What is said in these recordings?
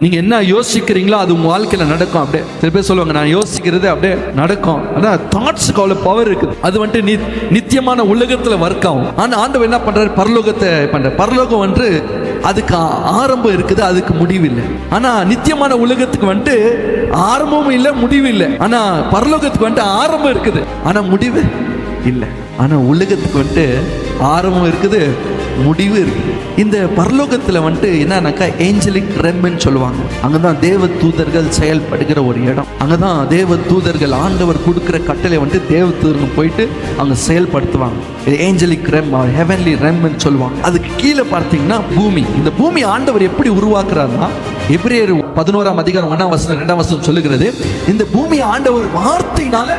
நீங்க என்ன யோசிக்கிறீங்களோ அது உங்க வாழ்க்கையில நடக்கும். அப்படியே சில பேர் சொல்லுவாங்க, நான் யோசிக்கிறது அப்படியே நடக்கும். அதான் தாட்ஸுக்கு அவ்வளவு பவர் இருக்குது. அது வந்துட்டு நித்தியமான உலகத்துல ஒர்க் ஆகும். ஆனா ஆண்டவர் என்ன பண்றாரு, பரலோகத்தை பண்றாரு. பரலோகம் வந்து அதுக்கு ஆரம்பம் இருக்குது, அதுக்கு முடிவு இல்லை. ஆனா நித்தியமான உலகத்துக்கு வந்துட்டு ஆரம்பமும் இல்லை, முடிவு இல்லை. ஆனா பரலோகத்துக்கு வந்துட்டு ஆரம்பம் இருக்குது, ஆனா முடிவு இல்லை. ஆனா உலகத்துக்கு வந்துட்டு ஆரம்பம் இருக்குது, முடிவு இருக்குது. இந்த பரலோகத்துல வந்துட்டு என்னன்னாக்கா ஏஞ்சலிக் ரெம்னு சொல்லுவாங்க. அங்கதான் தேவ தூதர்கள் செயல்படுகிற ஒரு இடம். அங்கதான் தேவ தூதர்கள் ஆண்டவர் கொடுக்கிற கட்டளை வந்துட்டு தேவ தூதர்கள் போயிட்டு அங்க செயல்படுத்துவாங்க. ஏஞ்சலிக் ரெம், ஹெவன்லி ரெம்னு சொல்லுவாங்க. அதுக்கு கீழே பார்த்தீங்கன்னா பூமி. இந்த பூமி ஆண்டவர் எப்படி உருவாக்குறாருன்னா, எபிரேயர் 11ஆம் அதிகாரம் 1ஆம் வசனம் 2ஆம் வசனம் சொல்லுகிறது, இந்த பூமி ஆண்டவர் வார்த்தையினால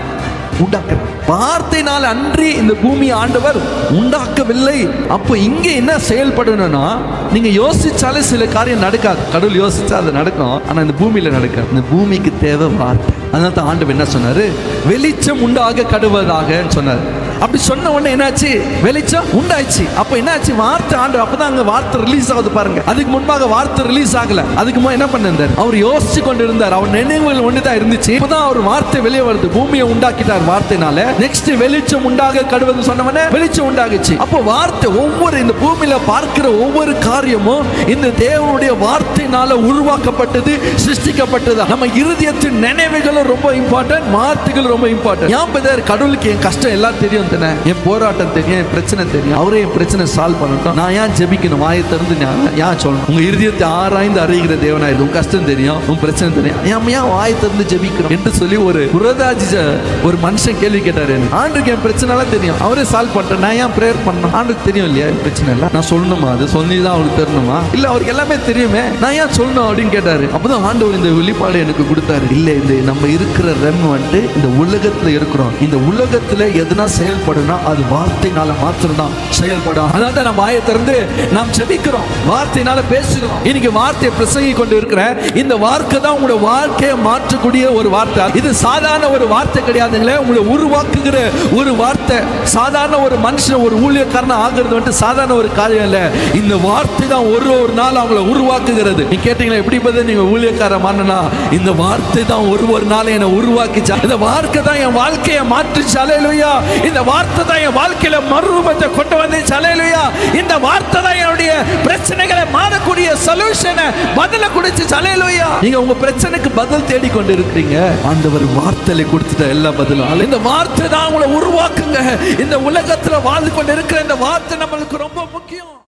உண்டாக்க, வார்த்தையினால் அன்றி இந்த பூமி ஆண்டவர் உண்டாக்கவில்லை. அப்போ இங்க என்ன செயல்படணும்னா, நீங்க யோசிச்சாலே சில காரியம் நடக்காது. கடவுள் யோசிச்சா அது நடக்கும், ஆனா இந்த பூமியில நடக்காது. இந்த பூமிக்கு தேவை வார்த்தை. அதனால தான் ஆண்டவர் என்ன சொன்னாரு, வெளிச்சம் உண்டாக கடவுவதாக சொன்னார். அப்படி சொன்ன உடனே என்னாச்சு, வெளிச்சம் உண்டாச்சு. அப்ப என்னாச்சு, வார்த்தை ஆண்டவர், அப்பதான் அங்க வார்த்தை ரிலீஸ் ஆகுது பாருங்க. அதுக்கு முன்பாக வார்த்தை ரிலீஸ் ஆகல. அதுக்கு என்ன பண்ணிருந்தார், அவர் யோசிச்சு கொண்டு இருந்தார். அவர் நினைவுகள் ஒண்ணுதான் இருந்துச்சு. இப்பதான் அவர் வார்த்தை வெளியே வருது. பூமியை உண்டாக்கிட்டார் வார்த்தைனால. நெக்ஸ்ட் வெளிச்சம் உண்டாக கடவுள் சொன்னவனே வெளிச்சம் உண்டாகுச்சு. அப்போ வார்த்தை, ஒவ்வொரு இந்த பூமியில பார்க்கிற ஒவ்வொரு காரியமும் இந்த தேவனுடைய வார்த்தையினால உருவாக்கப்பட்டது, சிருஷ்டிக்கப்பட்டது. நம்ம இருதயத்தின் நினைவுகளும் ரொம்ப இம்பார்ட்டன்ட், வார்த்தைகள் ரொம்ப இம்பார்ட்டன்ட். ஏன் பதர், கடவுளுக்கு என் கஷ்டம் எல்லாம் தெரியும், என் போராட்டம் தெரியும், என் பிரச்சனை தெரியும். அவரே என் பிரச்சனை சால்வ் பண்ணட்டும். நான் ஏன் ஜெபிக்கணும், வாயை திறந்து ஏன் சொல்லணும்? உங்க இருதயத்தை ஆராய்ந்து அறிகிற தேவனா இது. உன் கஷ்டம் தெரியும், உன் பிரச்சனை தெரியும், ஏன் வாயை திறந்து ஜெபிக்கணும் என்று சொல்லி ஒரு ஒரு மனுஷன் கேள்வி கேட்டாரு. ஆண்டுக்கு என் பிரச்சனை எல்லாம் தெரியும், அவரே சால்வ் பண்ணிட்டேன், நான் ஏன் பிரேயர் பண்ணணும்? ஆண்டுக்கு தெரியும் இல்லையா என் பிரச்சனை எல்லாம், நான் சொல்லணுமா? அது சொல்லிதான் அவருக்கு தெரியணுமா? இல்ல அவருக்கு எல்லாமே தெரியுமே, நான் ஏன் சொல்லணும் அப்படின்னு கேட்டாரு. அப்பதான் ஆண்டவர் இந்த வெளிப்பாடு எனக்கு கொடுத்தாரு. இல்ல, இந்த நம்ம இருக்கிற ரெம் வந்துட்டு இந்த உலகத்துல இருக்கிறோம். இந்த உலகத்துல எதுனா செயல்படுனா அது வார்த்தையினால மாத்திரம்தான் செயல்படும். அதான் நம்ம வாயை திறந்து நாம் ஜெபிக்கிறோம், வார்த்தையினால பேசுகிறோம். இன்னைக்கு வார்த்தையை பிரசங்கி கொண்டு இருக்கிற இந்த வார்த்தை தான் உங்களுடைய வாழ்க்கையை மாற்றக்கூடிய ஒரு வார்த்தை. இது சாதாரண ஒரு வார்த்தை கிடையாதுங்களே, உங்களை உருவாக்குகிற ஒரு வார்த்தை. சாதாரண ஒரு மனுஷன் ஒரு ஊழியக்காரன் ஆகிறது வந்துட்டு சாதாரண ஒரு காரியம் இல்ல. இந்த வார்த்தை தான் ஒரு நாள் அவங்களை உருவாக்குகிறது. நீங்க கேட்டீங்களா எப்படி பார்த்து நீங்க ஊழியக்காரன் மாறினா? இந்த வார்த்தை தான் ஒரு நாள் என்னை உருவாக்கிச்சா. இந்த வார்த்தை தான் என் வாழ்க்கையை மாற்றுச்சு. அல்லேலூயா. இந்த வார்த்தை தான் என் வாழ்க்கையில மறுரூபத்தை கொண்டு வந்துச்சு. அல்லேலூயா. இந்த வார்த்தை தான் என்னுடைய பிரச்சனைகளை மாறக்கூடிய சொல்யூஷனை பதில கொடுத்துச்சு. அல்லேலூயா. நீங்க உங்க பிரச்சனைக்கு பதில் தேடி கொண்டு இருக்கிறீங்க, ஆண்டவர் வார்த்தையில கொடுத்துட்ட எல்லா பதிலும். இந்த வார்த்தை தான் உங்களை உருவாக்குங்க. இந்த உலகத்துல வாழ்ந்து கொண்டு இருக்கிற இந்த வார்த்தை நம்மளுக்கு ரொம்ப முக்கியம்.